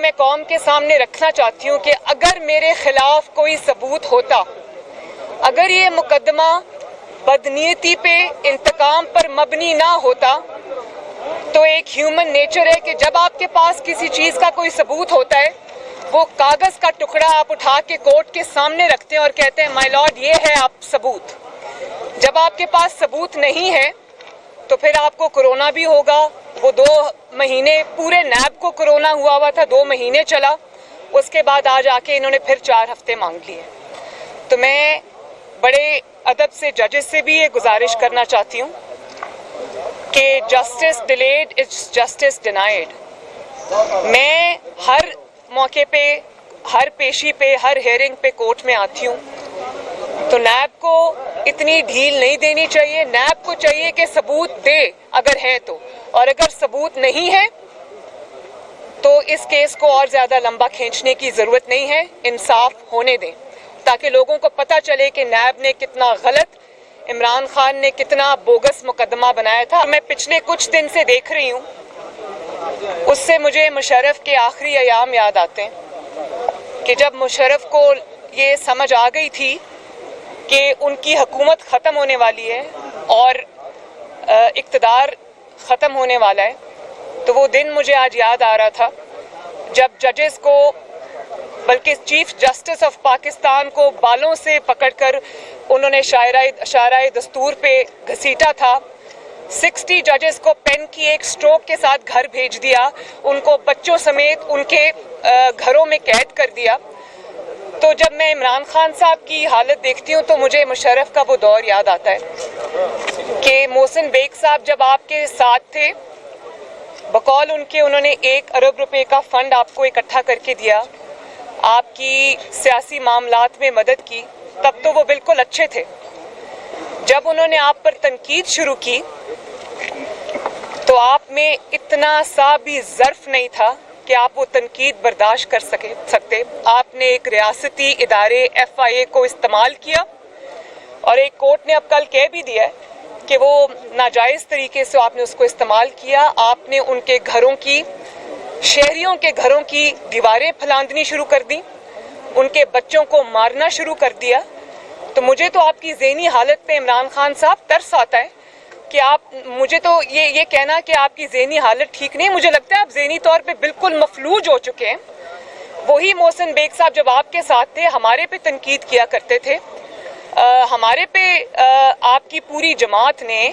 میں قوم کے سامنے رکھنا چاہتی ہوں کہ اگر میرے خلاف کوئی ثبوت ہوتا، اگر یہ مقدمہ بدنیتی پہ، انتقام پر مبنی نہ ہوتا، تو ایک ہیومن نیچر ہے کہ جب آپ کے پاس کسی چیز کا کوئی ثبوت ہوتا ہے، وہ کاغذ کا ٹکڑا آپ اٹھا کے کورٹ کے سامنے رکھتے ہیں اور کہتے ہیں مائی لارڈ یہ ہے آپ ثبوت۔ جب آپ کے پاس ثبوت نہیں ہے تو پھر آپ کو کرونا بھی ہوگا۔ وہ 2 مہینے پورے نیب کو کرونا ہوا تھا، 2 مہینے چلا، اس کے بعد آج آ کے انہوں نے پھر 4 ہفتے مانگ لیے۔ تو میں بڑے ادب سے ججز سے بھی یہ گزارش کرنا چاہتی ہوں کہ justice delayed is justice denied. میں ہر موقع پہ، ہر پیشی پہ، ہر ہیئرنگ پہ کورٹ میں آتی ہوں، تو نیب کو اتنی ڈھیل نہیں دینی چاہیے۔ نیب کو چاہیے کہ ثبوت دے اگر ہے تو، اور اگر ثبوت نہیں ہے تو اس کیس کو اور زیادہ لمبا کھینچنے کی ضرورت نہیں ہے، انصاف ہونے دیں تاکہ لوگوں کو پتہ چلے کہ نیب نے کتنا غلط، عمران خان نے کتنا بوگس مقدمہ بنایا تھا۔ میں پچھلے کچھ دن سے دیکھ رہی ہوں، اس سے مجھے مشرف کے آخری ایام یاد آتے ہیں کہ جب مشرف کو یہ سمجھ آ گئی تھی کہ ان کی حکومت ختم ہونے والی ہے اور اقتدار ختم ہونے والا ہے، تو وہ دن مجھے آج یاد آ رہا تھا جب ججز کو، بلکہ چیف جسٹس آف پاکستان کو بالوں سے پکڑ کر انہوں نے شاعرہ دستور پہ گھسیٹا تھا۔ 60 ججز کو پین کی ایک سٹروک کے ساتھ گھر بھیج دیا، ان کو بچوں سمیت ان کے گھروں میں قید کر دیا۔ تو جب میں عمران خان صاحب کی حالت دیکھتی ہوں تو مجھے مشرف کا وہ دور یاد آتا ہے کہ محسن بیگ صاحب جب آپ کے ساتھ تھے، بقول ان کے انہوں نے 1 ارب روپے کا فنڈ آپ کو اکٹھا کر کے دیا، آپ کی سیاسی معاملات میں مدد کی، تب تو وہ بالکل اچھے تھے۔ جب انہوں نے آپ پر تنقید شروع کی تو آپ میں اتنا سا بھی ظرف نہیں تھا کہ آپ وہ تنقید برداشت کر سکتے۔ آپ نے ایک ریاستی ادارے FIA کو استعمال کیا، اور ایک کورٹ نے اب کل کہہ بھی دیا ہے کہ وہ ناجائز طریقے سے آپ نے اس کو استعمال کیا۔ آپ نے ان کے گھروں کی، شہریوں کے گھروں کی دیواریں پھلاندنی شروع کر دیں، ان کے بچوں کو مارنا شروع کر دیا۔ تو مجھے تو آپ کی ذہنی حالت پہ عمران خان صاحب ترس آتا ہے کہ آپ، مجھے تو یہ کہنا کہ آپ کی ذہنی حالت ٹھیک نہیں، مجھے لگتا ہے آپ ذہنی طور پہ بالکل مفلوج ہو چکے ہیں۔ وہی محسن بیگ صاحب جب آپ کے ساتھ تھے ہمارے پہ تنقید کیا کرتے تھے، ہمارے پہ آپ کی پوری جماعت نے،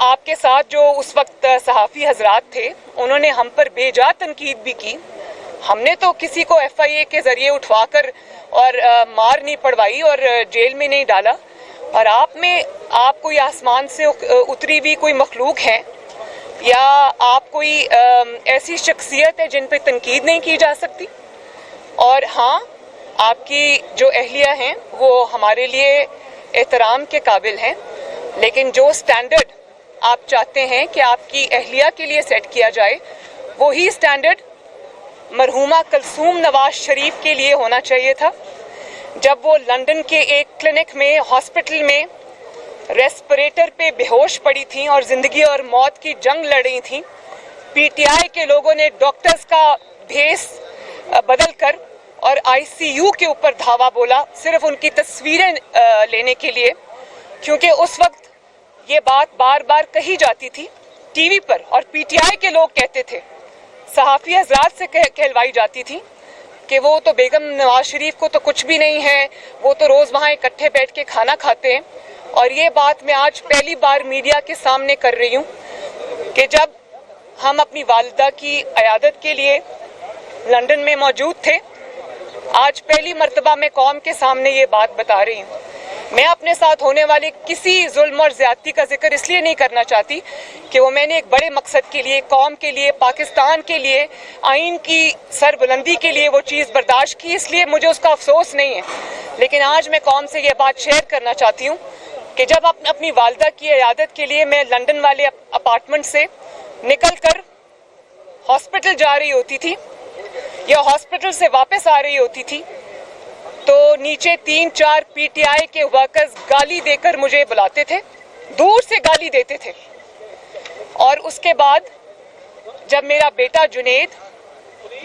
آپ کے ساتھ جو اس وقت صحافی حضرات تھے انہوں نے ہم پر بے جا تنقید بھی کی۔ ہم نے تو کسی کو FIA کے ذریعے اٹھوا کر اور مار نہیں پڑوائی اور جیل میں نہیں ڈالا، اور آپ کوئی آسمان سے اتری ہوئی کوئی مخلوق ہے یا آپ کوئی ایسی شخصیت ہے جن پہ تنقید نہیں کی جا سکتی؟ اور ہاں، آپ کی جو اہلیہ ہیں وہ ہمارے لیے احترام کے قابل ہیں، لیکن جو سٹینڈرڈ آپ چاہتے ہیں کہ آپ کی اہلیہ کے لیے سیٹ کیا جائے، وہی سٹینڈرڈ مرحومہ کلثوم نواز شریف کے لیے ہونا چاہیے تھا۔ جب وہ لندن کے ایک کلینک میں، ہاسپٹل میں ریسپریٹر پہ بے ہوش پڑی تھیں اور زندگی اور موت کی جنگ لڑ رہی تھیں، PTI کے لوگوں نے ڈاکٹرز کا بھیس بدل کر اور ICU کے اوپر دھاوا بولا، صرف ان کی تصویریں لینے کے لیے، کیونکہ اس وقت یہ بات بار بار کہی جاتی تھی ٹی وی پر، اور PTI کے لوگ کہتے تھے، صحافی حضرات سے کہلوائی جاتی تھی کہ وہ تو بیگم نواز شریف کو تو کچھ بھی نہیں ہے، وہ تو روز وہاں اکٹھے بیٹھ کے کھانا کھاتے ہیں۔ اور یہ بات میں آج پہلی بار میڈیا کے سامنے کر رہی ہوں کہ جب ہم اپنی والدہ کی عیادت کے لیے لندن میں موجود تھے، آج پہلی مرتبہ میں قوم کے سامنے یہ بات بتا رہی ہوں۔ میں اپنے ساتھ ہونے والے کسی ظلم اور زیادتی کا ذکر اس لیے نہیں کرنا چاہتی کہ وہ میں نے ایک بڑے مقصد کے لیے، قوم کے لیے، پاکستان کے لیے، آئین کی سربلندی کے لیے وہ چیز برداشت کی، اس لیے مجھے اس کا افسوس نہیں ہے، لیکن آج میں قوم سے یہ بات شیئر کرنا چاہتی ہوں کہ جب اپنی والدہ کی عیادت کے لیے میں لندن والے اپارٹمنٹ سے نکل کر ہاسپٹل جا رہی ہوتی تھی یا ہاسپٹل سے واپس آ رہی ہوتی تھی، تو نیچے 3-4 PTI کے ورکرز گالی دے کر مجھے بلاتے تھے، دور سے گالی دیتے تھے۔ اور اس کے بعد جب میرا بیٹا جنید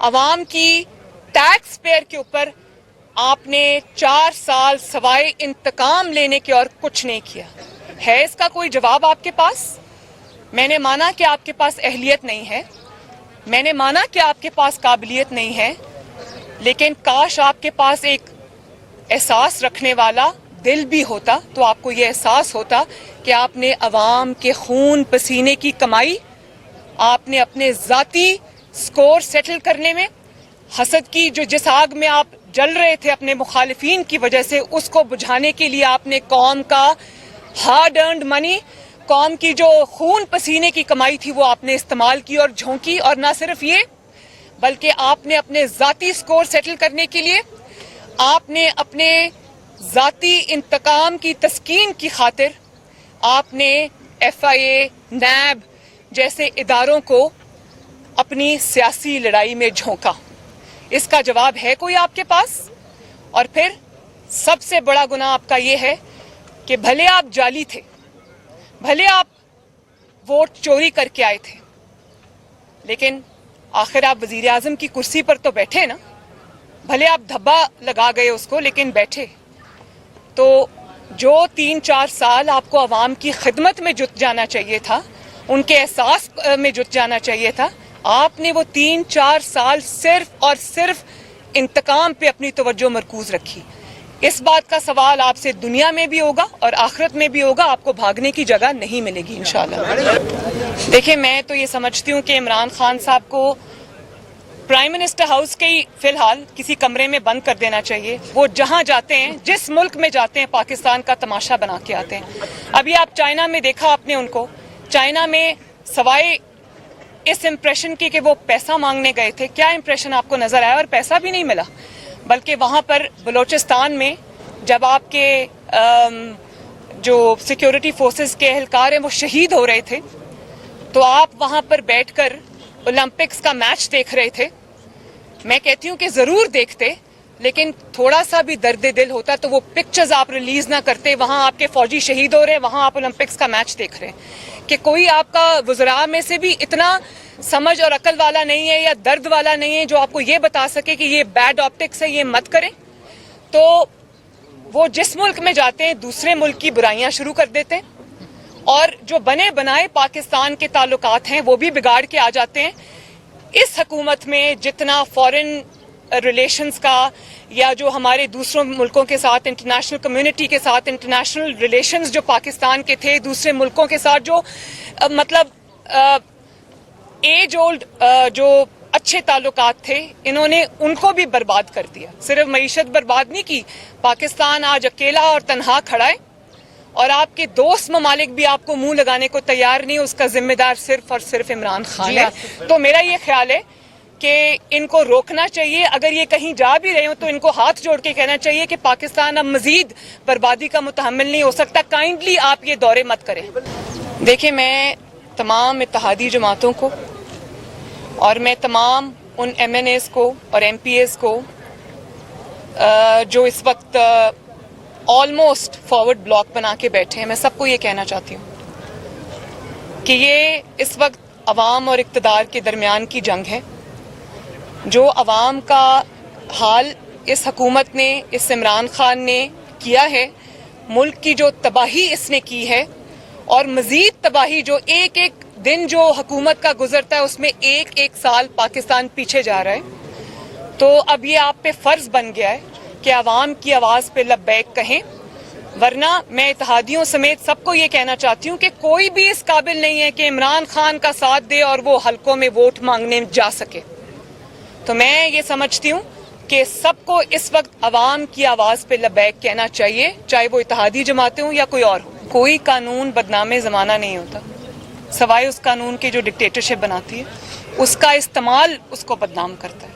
عوام کی ٹیکس پیئر کے اوپر آپ نے 4 سال سوائے انتقام لینے کے اور کچھ نہیں کیا. ہے اس کا کوئی جواب آپ کے پاس؟ میں نے مانا کہ آپ کے پاس اہلیت نہیں ہے, میں نے مانا کہ آپ کے پاس قابلیت نہیں ہے, لیکن کاش آپ کے پاس ایک احساس رکھنے والا دل بھی ہوتا تو آپ کو یہ احساس ہوتا کہ آپ نے عوام کے خون پسینے کی کمائی آپ نے اپنے ذاتی سکور سیٹل کرنے میں, حسد کی جس آگ میں آپ جل رہے تھے اپنے مخالفین کی وجہ سے, اس کو بجھانے کے لیے آپ نے قوم کا ہارڈ ارنڈ منی, قوم کی جو خون پسینے کی کمائی تھی وہ آپ نے استعمال کی اور جھونکی. اور نہ صرف یہ بلکہ آپ نے اپنے ذاتی سکور سیٹل کرنے کے لیے آپ نے اپنے ذاتی انتقام کی تسکین کی خاطر آپ نے FIA, نیب جیسے اداروں کو اپنی سیاسی لڑائی میں جھونکا. اس کا جواب ہے کوئی آپ کے پاس؟ اور پھر سب سے بڑا گناہ آپ کا یہ ہے کہ بھلے آپ جعلی تھے, بھلے آپ ووٹ چوری کر کے آئے تھے, لیکن آخر آپ وزیر اعظم کی کرسی پر تو بیٹھے نا. بھلے آپ دھبا لگا گئے اس کو, لیکن بیٹھے. تو جو 3-4 سال آپ کو عوام کی خدمت میں جت جانا چاہیے تھا, ان کے احساس میں جت جانا چاہیے تھا, آپ نے وہ 3-4 سال صرف اور صرف انتقام پہ اپنی توجہ مرکوز رکھی. اس بات کا سوال آپ سے دنیا میں بھی ہوگا اور آخرت میں بھی ہوگا. آپ کو بھاگنے کی جگہ نہیں ملے گی انشاءاللہ. دیکھیں, میں تو یہ سمجھتی ہوں کہ عمران خان صاحب کو پرائم منسٹر ہاؤس کے ہی فی الحال کسی کمرے میں بند کر دینا چاہیے. وہ جہاں جاتے ہیں, جس ملک میں جاتے ہیں, پاکستان کا تماشا بنا کے آتے ہیں. ابھی آپ چائنا میں دیکھا آپ نے ان کو, چائنا میں سوائے اس امپریشن کی کہ وہ پیسہ مانگنے گئے تھے, کیا امپریشن آپ کو نظر آیا؟ اور پیسہ بھی نہیں ملا, بلکہ وہاں پر بلوچستان میں جب آپ کے جو سیکیورٹی فورسز کے اہلکار ہیں وہ شہید ہو رہے تھے, تو آپ وہاں پر بیٹھ کر اولمپکس کا میچ دیکھ رہے تھے. میں کہتی ہوں کہ ضرور دیکھتے, لیکن تھوڑا سا بھی درد دل ہوتا تو وہ پکچرز آپ ریلیز نہ کرتے. وہاں آپ کے فوجی شہید ہو رہے ہیں, وہاں آپ اولمپکس کا میچ دیکھ رہے ہیں. کہ کوئی آپ کا وزراء میں سے بھی اتنا سمجھ اور عقل والا نہیں ہے یا درد والا نہیں ہے جو آپ کو یہ بتا سکے کہ یہ بیڈ آپٹکس ہے, یہ مت کریں. تو وہ جس ملک میں جاتے ہیں دوسرے ملک کی برائیاں شروع کر دیتے ہیں, اور جو بنے بنائے پاکستان کے تعلقات ہیں وہ بھی بگاڑ کے آ جاتے ہیں. اس حکومت میں جتنا فورن ریلیشنز کا یا جو ہمارے دوسروں ملکوں کے ساتھ انٹرنیشنل کمیونٹی کے ساتھ انٹرنیشنل ریلیشنز جو پاکستان کے تھے دوسرے ملکوں کے ساتھ, جو مطلب ایج اولڈ جو اچھے تعلقات تھے, انہوں نے ان کو بھی برباد کر دیا. صرف معیشت برباد نہیں کی, پاکستان آج اکیلا اور تنہا کھڑا ہے, اور آپ کے دوست ممالک بھی آپ کو منہ لگانے کو تیار نہیں. اس کا ذمہ دار صرف اور صرف عمران خان ہے. تو میرا یہ خیال ہے کہ ان کو روکنا چاہیے. اگر یہ کہیں جا بھی رہے ہوں تو ان کو ہاتھ جوڑ کے کہنا چاہیے کہ پاکستان اب مزید بربادی کا متحمل نہیں ہو سکتا, کائنڈلی آپ یہ دورے مت کریں. دیکھیں, میں تمام اتحادی جماعتوں کو اور میں تمام ان MNAs کو اور MPAs کو جو اس وقت آلموسٹ فارورڈ بلاک بنا کے بیٹھے ہیں, میں سب کو یہ کہنا چاہتی ہوں کہ یہ اس وقت عوام اور اقتدار کے درمیان کی جنگ ہے. جو عوام کا حال اس حکومت نے, اس عمران خان نے کیا ہے, ملک کی جو تباہی اس نے کی ہے, اور مزید تباہی جو ایک ایک دن جو حکومت کا گزرتا ہے اس میں ایک ایک سال پاکستان پیچھے جا رہا ہے. تو اب یہ آپ پہ فرض بن گیا ہے کہ عوام کی آواز پہ لبیک کہیں, ورنہ میں اتحادیوں سمیت سب کو یہ کہنا چاہتی ہوں کہ کوئی بھی اس قابل نہیں ہے کہ عمران خان کا ساتھ دے اور وہ حلقوں میں ووٹ مانگنے جا سکے. تو میں یہ سمجھتی ہوں کہ سب کو اس وقت عوام کی آواز پہ لبیک کہنا چاہیے, چاہے وہ اتحادی جماعتیں ہوں یا کوئی اور ہو. کوئی قانون بدنام زمانہ نہیں ہوتا سوائے اس قانون کے جو ڈکٹیٹرشپ بناتی ہے, اس کا استعمال اس کو بدنام کرتا ہے.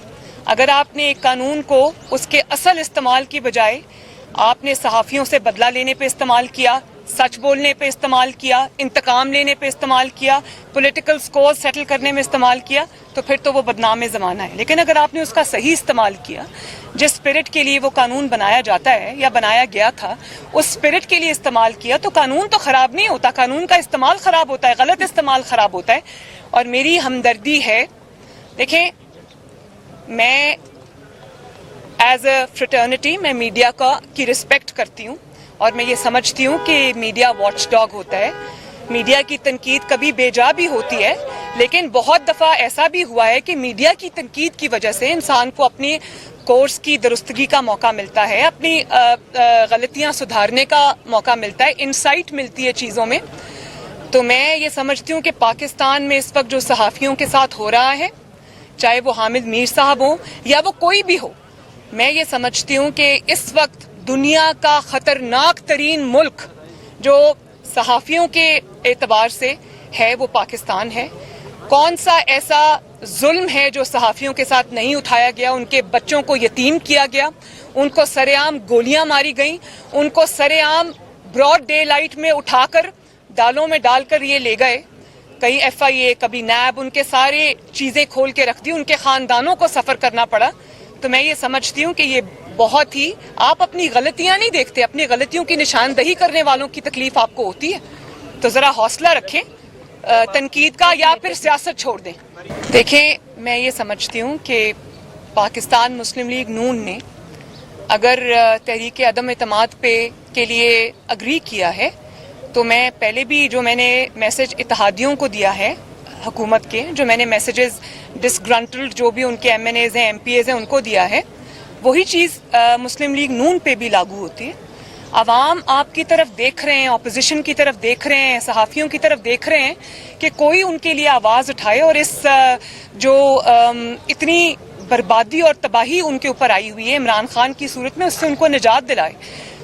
اگر آپ نے ایک قانون کو اس کے اصل استعمال کی بجائے آپ نے صحافیوں سے بدلہ لینے پہ استعمال کیا, سچ بولنے پہ استعمال کیا, انتقام لینے پہ استعمال کیا, پولیٹیکل سکور سیٹل کرنے میں استعمال کیا, تو پھر تو وہ بدنام زمانہ ہے. لیکن اگر آپ نے اس کا صحیح استعمال کیا, جس اسپرٹ کے لیے وہ قانون بنایا جاتا ہے یا بنایا گیا تھا اس اسپرٹ کے لیے استعمال کیا, تو قانون تو خراب نہیں ہوتا, قانون کا استعمال خراب ہوتا ہے, غلط استعمال خراب ہوتا ہے. اور میری ہمدردی ہے, دیکھیں میں ایز اے فریٹرنٹی میں میڈیا کی رسپیکٹ کرتی ہوں اور میں یہ سمجھتی ہوں کہ میڈیا واچ ڈاگ ہوتا ہے. میڈیا کی تنقید کبھی بے جا بھی ہوتی ہے، لیکن بہت دفعہ ایسا بھی ہوا ہے کہ میڈیا کی تنقید کی وجہ سے انسان کو اپنی کورس کی درستگی کا موقع ملتا ہے، اپنی غلطیاں سدھارنے کا موقع ملتا ہے، انسائٹ ملتی ہے چیزوں میں. تو میں یہ سمجھتی ہوں کہ پاکستان میں اس وقت جو صحافیوں کے ساتھ ہو رہا ہے، چاہے وہ حامد میر صاحب ہوں یا وہ کوئی بھی ہو، میں یہ سمجھتی ہوں کہ اس وقت دنیا کا خطرناک ترین ملک جو صحافیوں کے اعتبار سے ہے وہ پاکستان ہے. کون سا ایسا ظلم ہے جو صحافیوں کے ساتھ نہیں اٹھایا گیا؟ ان کے بچوں کو یتیم کیا گیا، ان کو سرے عام گولیاں ماری گئیں، ان کو سرے عام براڈ ڈے لائٹ میں اٹھا کر ڈالوں میں ڈال کر یہ لے گئے. کئی ایف آئی اے، کبھی نیب، ان کے سارے چیزیں کھول کے رکھ دی، ان کے خاندانوں کو سفر کرنا پڑا. تو میں یہ سمجھتی ہوں کہ یہ بہت ہی، آپ اپنی غلطیاں نہیں دیکھتے، اپنی غلطیوں کی نشاندہی کرنے والوں کی تکلیف آپ کو ہوتی ہے. تو ذرا حوصلہ رکھیں تنقید کا، یا پھر سیاست چھوڑ دیں. دیکھیں، میں یہ سمجھتی ہوں کہ پاکستان مسلم لیگ نون نے اگر تحریک عدم اعتماد کے لیے اگری کیا ہے تو میں پہلے بھی جو میں نے میسج اتحادیوں کو دیا ہے حکومت کے، جو میں نے میسیجز ڈسگرنٹلڈ جو بھی ان کے ایم این ایز ہیں، ایم پی ایز ہیں، ان کو دیا ہے، وہی چیز مسلم لیگ نون پہ بھی لاگو ہوتی ہے. عوام آپ کی طرف دیکھ رہے ہیں، اپوزیشن کی طرف دیکھ رہے ہیں، صحافیوں کی طرف دیکھ رہے ہیں کہ کوئی ان کے لیے آواز اٹھائے اور اس جو اتنی بربادی اور تباہی ان کے اوپر آئی ہوئی ہے عمران خان کی صورت میں، اس سے ان کو نجات دلائے.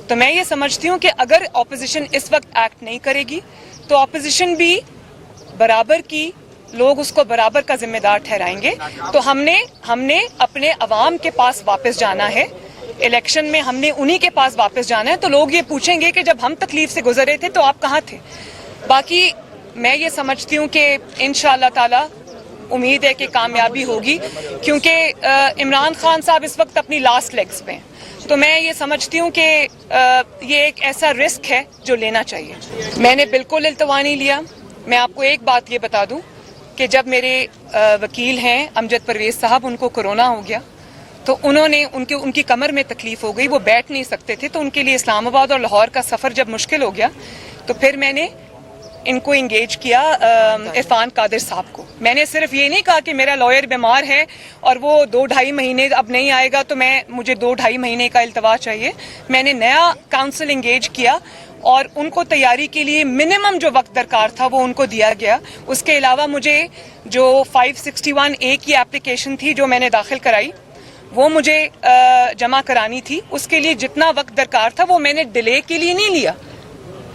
تو میں یہ سمجھتی ہوں کہ اگر اپوزیشن اس وقت ایکٹ نہیں کرے گی تو اپوزیشن بھی برابر کی، لوگ اس کو برابر کا ذمہ دار ٹھہرائیں گے. تو ہم نے اپنے عوام کے پاس واپس جانا ہے، الیکشن میں ہم نے انہی کے پاس واپس جانا ہے. تو لوگ یہ پوچھیں گے کہ جب ہم تکلیف سے گزرے تھے تو آپ کہاں تھے. باقی میں یہ سمجھتی ہوں کہ انشاءاللہ تعالی امید ہے کہ کامیابی ہوگی، کیونکہ عمران خان صاحب اس وقت اپنی لاسٹ لیگز پہ ہیں. تو میں یہ سمجھتی ہوں کہ یہ ایک ایسا رسک ہے جو لینا چاہیے. میں نے بالکل التوا نہیں لیا. میں آپ کو ایک بات یہ بتا دوں کہ جب میرے وکیل ہیں امجد پرویز صاحب، ان کو کورونا ہو گیا تو انہوں نے ان کی کمر میں تکلیف ہو گئی، وہ بیٹھ نہیں سکتے تھے. تو ان کے لیے اسلام آباد اور لاہور کا سفر جب مشکل ہو گیا تو پھر میں نے ان کو انگیج کیا، عرفان قادر صاحب کو. میں نے صرف یہ نہیں کہا کہ میرا لائر بیمار ہے اور وہ 2-2.5 مہینے اب نہیں آئے گا تو مجھے 2-2.5 مہینے کا التوا چاہیے. میں نے نیا کاؤنسل انگیج کیا اور ان کو تیاری کے لیے منیمم جو وقت درکار تھا وہ ان کو دیا گیا. اس کے علاوہ مجھے جو 561A کی اپلیکیشن تھی جو میں نے داخل کرائی وہ مجھے جمع کرانی تھی، اس کے لیے جتنا وقت درکار تھا وہ میں نے ڈیلے کے لیے نہیں لیا،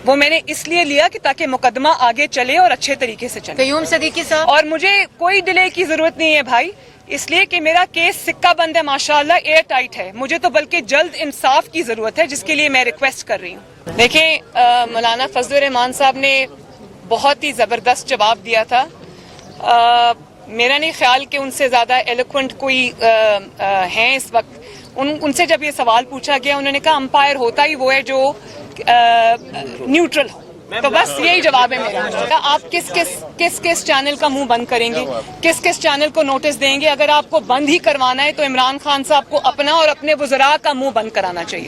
وہ میں نے اس لیے لیا کہ تاکہ مقدمہ آگے چلے اور اچھے طریقے سے چلے. قیوم صدیقی صاحب، اور مجھے کوئی ڈیلے کی ضرورت نہیں ہے بھائی، اس لیے کہ میرا کیس سکہ بند ہے، ماشاءاللہ ایئر ٹائٹ ہے. مجھے تو بلکہ جلد انصاف کی ضرورت ہے جس کے لیے میں ریکویسٹ کر رہی ہوں. دیکھیں، مولانا فضل الرحمان صاحب نے بہت ہی زبردست جواب دیا تھا. میرا نہیں خیال کہ ان سے زیادہ ایلوکوینٹ کوئی ہیں اس وقت. ان سے جب یہ سوال پوچھا گیا انہوں نے کہا امپائر ہوتا ہی وہ ہے جو نیوٹرل ہو. تو بس یہی جواب ہے میرا. آپ کس چینل کا منہ بند کریں گے، کس چینل کو نوٹس دیں گے؟ اگر آپ کو بند ہی کروانا ہے تو عمران خان صاحب کو اپنا اور اپنے وزراء کا منہ بند کرانا چاہیے.